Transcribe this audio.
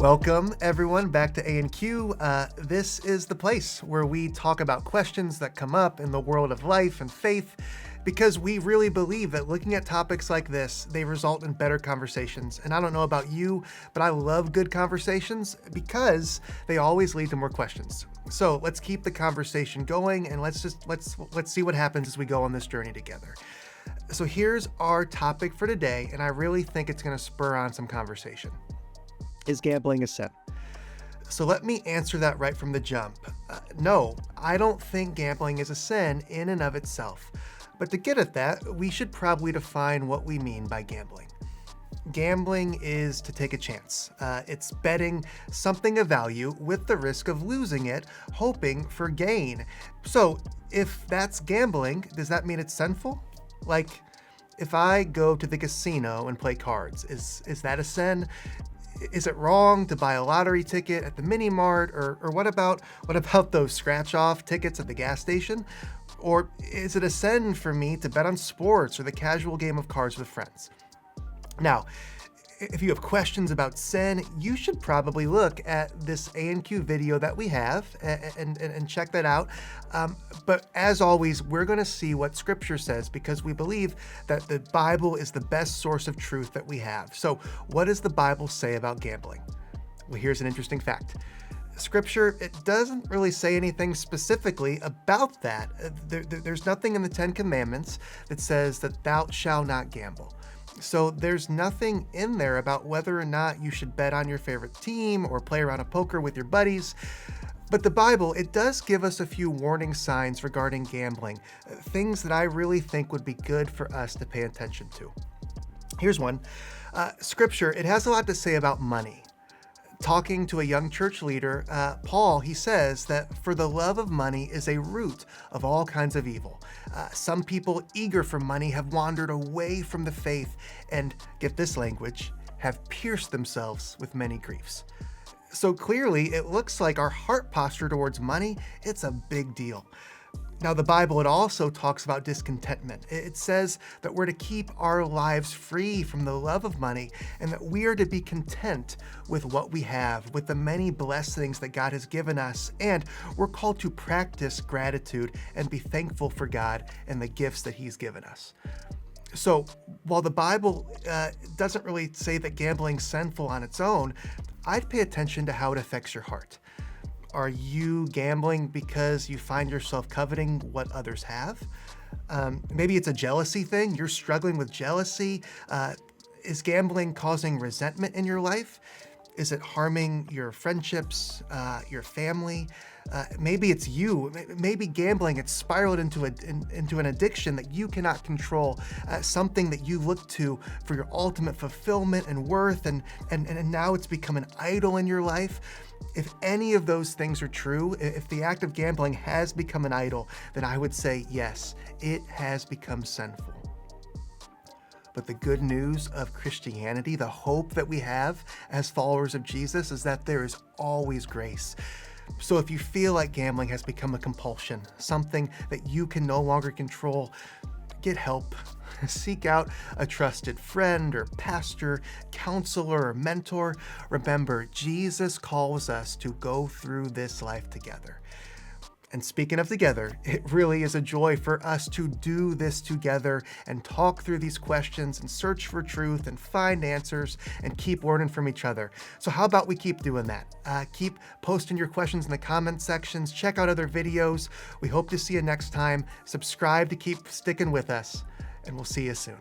Welcome, everyone, back to A&Q. This is the place where we talk about questions that come up in the world of life and faith, because we really believe that looking at topics like this, they result in better conversations. And I don't know about you, but I love good conversations because they always lead to more questions. So let's keep the conversation going, and let's see what happens as we go on this journey together. So here's our topic for today, and I really think it's going to spur on some conversation. Is gambling a sin? So let me answer that right from the jump. No, I don't think gambling is a sin in and of itself. But to get at that, we should probably define what we mean by gambling. Gambling is to take a chance. It's betting something of value with the risk of losing it, hoping for gain. So if that's gambling, does that mean it's sinful? Like, if I go to the casino and play cards, is that a sin? Is it wrong to buy a lottery ticket at the mini mart, or what about those scratch off tickets at the gas station? Or is it a sin for me to bet on sports or the casual game of cards with friends? Now, if you have questions about sin, you should probably look at this A&Q video that we have and check that out. But as always, we're going to see what Scripture says, because we believe that the Bible is the best source of truth that we have. So what does the Bible say about gambling? Well, here's an interesting fact. Scripture, it doesn't really say anything specifically about that. There's nothing in the Ten Commandments that says that thou shalt not gamble. So there's nothing in there about whether or not you should bet on your favorite team or play around a poker with your buddies. But the Bible, it does give us a few warning signs regarding gambling, things that I really think would be good for us to pay attention to. Here's one. Scripture, it has a lot to say about money. Talking to a young church leader, Paul, he says that for the love of money is a root of all kinds of evil. Some people eager for money have wandered away from the faith and, get this language, have pierced themselves with many griefs. So clearly, it looks like our heart posture towards money, it's a big deal. Now, the Bible, it also talks about discontentment. It says that we're to keep our lives free from the love of money, and that we are to be content with what we have, with the many blessings that God has given us. And we're called to practice gratitude and be thankful for God and the gifts that He's given us. So while the Bible doesn't really say that gambling's sinful on its own, I'd pay attention to how it affects your heart. Are you gambling because you find yourself coveting what others have? Maybe it's a jealousy thing. You're struggling with jealousy. Is gambling causing resentment in your life? Is it harming your friendships, your family? Maybe it's you. Maybe gambling, it's spiraled into an addiction that you cannot control, something that you look to for your ultimate fulfillment and worth, and now it's become an idol in your life. If any of those things are true, if the act of gambling has become an idol, then I would say yes, it has become sinful. But the good news of Christianity, the hope that we have as followers of Jesus, is that there is always grace. So if you feel like gambling has become a compulsion, something that you can no longer control, get help. Seek out a trusted friend or pastor, counselor, or mentor. Remember, Jesus calls us to go through this life together. And speaking of together, it really is a joy for us to do this together and talk through these questions and search for truth and find answers and keep learning from each other. So how about we keep doing that? Keep posting your questions in the comment sections. Check out other videos. We hope to see you next time. Subscribe to keep sticking with us, and we'll see you soon.